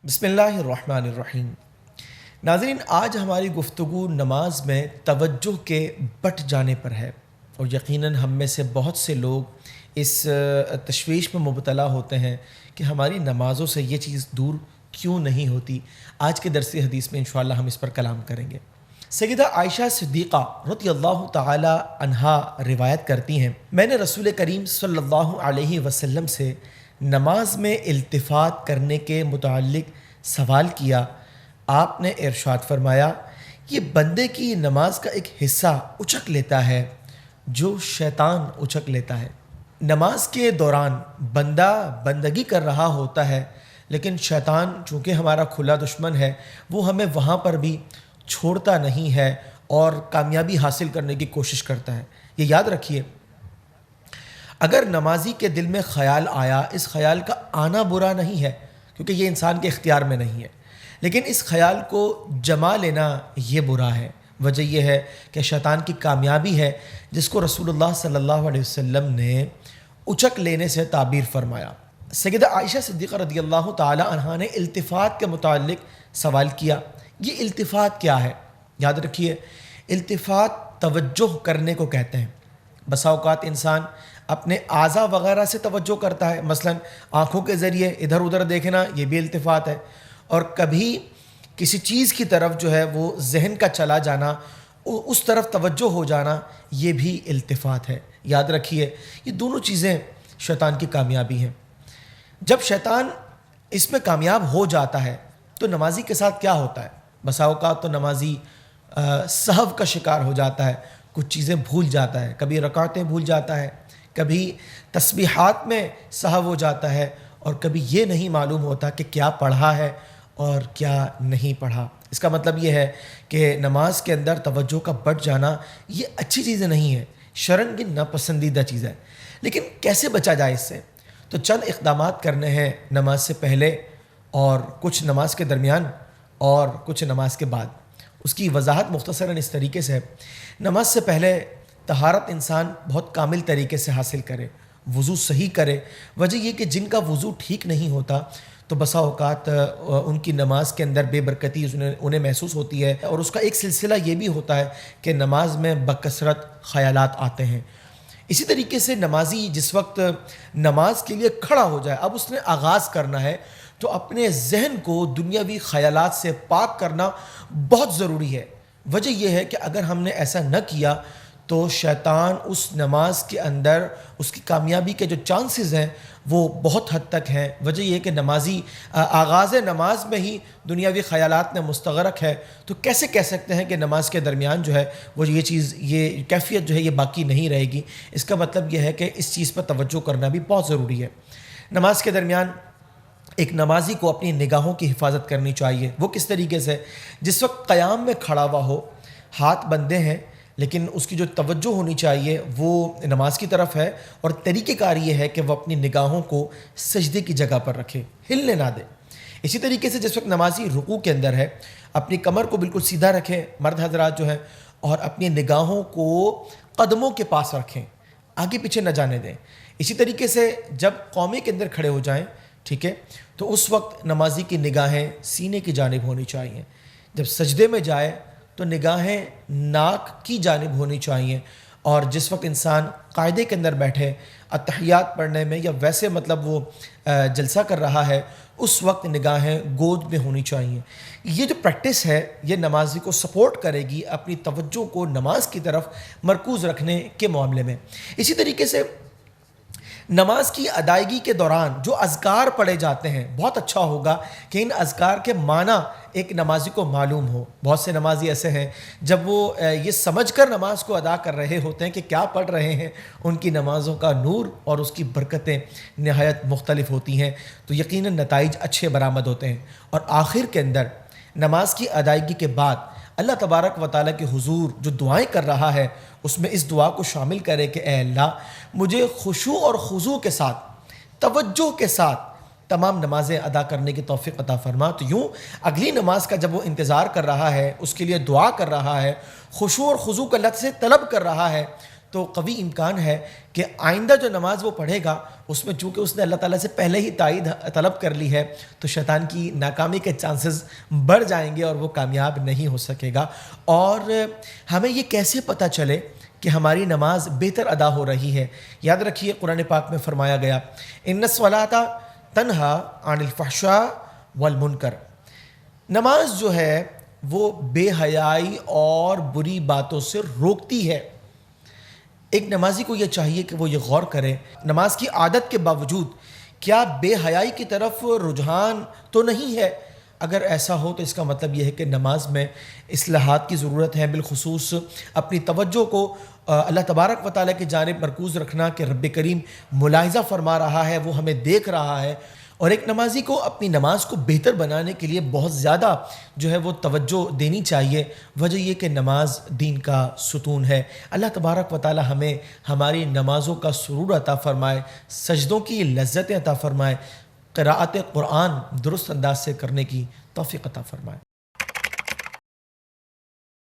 بسم اللہ الرحمن الرحیم۔ ناظرین، آج ہماری گفتگو نماز میں توجہ کے بٹ جانے پر ہے، اور یقیناً ہم میں سے بہت سے لوگ اس تشویش میں مبتلا ہوتے ہیں کہ ہماری نمازوں سے یہ چیز دور کیوں نہیں ہوتی۔ آج کے درس حدیث میں انشاءاللہ ہم اس پر کلام کریں گے۔ سیدہ عائشہ صدیقہ رضی اللہ تعالی عنہا روایت کرتی ہیں، میں نے رسول کریم صلی اللہ علیہ وسلم سے نماز میں التفات کرنے کے متعلق سوال کیا۔ آپ نے ارشاد فرمایا، یہ بندے کی نماز کا ایک حصہ اچک لیتا ہے جو شیطان اچک لیتا ہے۔ نماز کے دوران بندہ بندگی کر رہا ہوتا ہے، لیکن شیطان چونکہ ہمارا کھلا دشمن ہے، وہ ہمیں وہاں پر بھی چھوڑتا نہیں ہے اور کامیابی حاصل کرنے کی کوشش کرتا ہے۔ یہ یاد رکھیے، اگر نمازی کے دل میں خیال آیا، اس خیال کا آنا برا نہیں ہے کیونکہ یہ انسان کے اختیار میں نہیں ہے، لیکن اس خیال کو جما لینا یہ برا ہے۔ وجہ یہ ہے کہ شیطان کی کامیابی ہے، جس کو رسول اللہ صلی اللہ علیہ وسلم نے اچک لینے سے تعبیر فرمایا۔ سیدہ عائشہ صدیقہ رضی اللہ تعالی عنہا نے التفات کے متعلق سوال کیا۔ یہ التفات کیا ہے؟ یاد رکھیے، التفات توجہ کرنے کو کہتے ہیں۔ بسا اوقات انسان اپنے اعضاء وغیرہ سے توجہ کرتا ہے، مثلا آنکھوں کے ذریعے ادھر ادھر دیکھنا، یہ بھی التفات ہے، اور کبھی کسی چیز کی طرف جو ہے وہ ذہن کا چلا جانا، اس طرف توجہ ہو جانا، یہ بھی التفات ہے۔ یاد رکھیے، یہ دونوں چیزیں شیطان کی کامیابی ہیں۔ جب شیطان اس میں کامیاب ہو جاتا ہے تو نمازی کے ساتھ کیا ہوتا ہے؟ بسا اوقات تو نمازی سہو کا شکار ہو جاتا ہے، کچھ چیزیں بھول جاتا ہے، کبھی رکعتیں بھول جاتا ہے، کبھی تسبیحات میں سہو ہو جاتا ہے، اور کبھی یہ نہیں معلوم ہوتا کہ کیا پڑھا ہے اور کیا نہیں پڑھا۔ اس کا مطلب یہ ہے کہ نماز کے اندر توجہ کا بٹ جانا یہ اچھی چیز نہیں ہے، شرعاً کی ناپسندیدہ چیز ہے۔ لیکن کیسے بچا جائے اس سے؟ تو چند اقدامات کرنے ہیں نماز سے پہلے، اور کچھ نماز کے درمیان، اور کچھ نماز کے بعد۔ اس کی وضاحت مختصراً اس طریقے سے ہے، نماز سے پہلے طہارت انسان بہت کامل طریقے سے حاصل کرے، وضو صحیح کرے۔ وجہ یہ کہ جن کا وضو ٹھیک نہیں ہوتا تو بسا اوقات ان کی نماز کے اندر بے برکتی انہیں محسوس ہوتی ہے، اور اس کا ایک سلسلہ یہ بھی ہوتا ہے کہ نماز میں بکثرت خیالات آتے ہیں۔ اسی طریقے سے نمازی جس وقت نماز کے لیے کھڑا ہو جائے، اب اس نے آغاز کرنا ہے، تو اپنے ذہن کو دنیاوی خیالات سے پاک کرنا بہت ضروری ہے۔ وجہ یہ ہے کہ اگر ہم نے ایسا نہ کیا تو شیطان اس نماز کے اندر اس کی کامیابی کے جو چانسز ہیں وہ بہت حد تک ہیں۔ وجہ یہ ہے کہ نمازی آغاز نماز میں ہی دنیاوی خیالات میں مستغرق ہے، تو کیسے کہہ سکتے ہیں کہ نماز کے درمیان جو ہے وہ یہ چیز، یہ کیفیت جو ہے یہ باقی نہیں رہے گی؟ اس کا مطلب یہ ہے کہ اس چیز پر توجہ کرنا بھی بہت ضروری ہے۔ نماز کے درمیان ایک نمازی کو اپنی نگاہوں کی حفاظت کرنی چاہیے۔ وہ کس طریقے سے؟ جس وقت قیام میں کھڑا ہوا ہو، ہاتھ بندے ہیں، لیکن اس کی جو توجہ ہونی چاہیے وہ نماز کی طرف ہے، اور طریقہ کار یہ ہے کہ وہ اپنی نگاہوں کو سجدے کی جگہ پر رکھے، ہلنے نہ دے۔ اسی طریقے سے جس وقت نمازی رکوع کے اندر ہے، اپنی کمر کو بالکل سیدھا رکھیں، مرد حضرات جو ہیں، اور اپنی نگاہوں کو قدموں کے پاس رکھیں، آگے پیچھے نہ جانے دیں۔ اسی طریقے سے جب قومے کے اندر کھڑے ہو جائیں، ٹھیک ہے، تو اس وقت نمازی کی نگاہیں سینے کی جانب ہونی چاہیے۔ جب سجدے میں جائے تو نگاہیں ناک کی جانب ہونی چاہیے، اور جس وقت انسان قاعدے کے اندر بیٹھے اتحیات پڑھنے میں، یا ویسے مطلب وہ جلسہ کر رہا ہے، اس وقت نگاہیں گود میں ہونی چاہیے۔ یہ جو پریکٹس ہے یہ نمازی کو سپورٹ کرے گی اپنی توجہ کو نماز کی طرف مرکوز رکھنے کے معاملے میں۔ اسی طریقے سے نماز کی ادائیگی کے دوران جو اذکار پڑھے جاتے ہیں، بہت اچھا ہوگا کہ ان اذکار کے معنی ایک نمازی کو معلوم ہو۔ بہت سے نمازی ایسے ہیں جب وہ یہ سمجھ کر نماز کو ادا کر رہے ہوتے ہیں کہ کیا پڑھ رہے ہیں، ان کی نمازوں کا نور اور اس کی برکتیں نہایت مختلف ہوتی ہیں، تو یقیناً نتائج اچھے برآمد ہوتے ہیں۔ اور آخر کے اندر نماز کی ادائیگی کے بعد اللہ تبارک و تعالیٰ کے حضور جو دعائیں کر رہا ہے، اس میں اس دعا کو شامل کرے کہ اے اللہ، مجھے خشوع اور خضوع کے ساتھ، توجہ کے ساتھ تمام نمازیں ادا کرنے کی توفیق عطا فرما۔ تو یوں اگلی نماز کا جب وہ انتظار کر رہا ہے، اس کے لیے دعا کر رہا ہے، خشوع اور خضوع کا لفظ سے طلب کر رہا ہے، تو قوی امکان ہے کہ آئندہ جو نماز وہ پڑھے گا اس میں چونکہ اس نے اللہ تعالیٰ سے پہلے ہی تائید طلب کر لی ہے تو شیطان کی ناکامی کے چانسز بڑھ جائیں گے اور وہ کامیاب نہیں ہو سکے گا۔ اور ہمیں یہ کیسے پتہ چلے کہ ہماری نماز بہتر ادا ہو رہی ہے؟ یاد رکھیے قرآن پاک میں فرمایا گیا ان الصلاۃ تنہا عن الفحشاء والمنکر، نماز جو ہے وہ بے حیائی اور بری باتوں سے روکتی ہے۔ ایک نمازی کو یہ چاہیے کہ وہ یہ غور کرے نماز کی عادت کے باوجود کیا بے حیائی کی طرف رجحان تو نہیں ہے؟ اگر ایسا ہو تو اس کا مطلب یہ ہے کہ نماز میں اصلاحات کی ضرورت ہے، بالخصوص اپنی توجہ کو اللہ تبارک و تعالیٰ کی جانب مرکوز رکھنا کہ رب کریم ملاحظہ فرما رہا ہے، وہ ہمیں دیکھ رہا ہے۔ اور ایک نمازی کو اپنی نماز کو بہتر بنانے کے لیے بہت زیادہ جو ہے وہ توجہ دینی چاہیے، وجہ یہ کہ نماز دین کا ستون ہے۔ اللہ تبارک و تعالی ہمیں ہماری نمازوں کا سرور عطا فرمائے، سجدوں کی لذتیں عطا فرمائے، قراءت قرآن درست انداز سے کرنے کی توفیق عطا فرمائے۔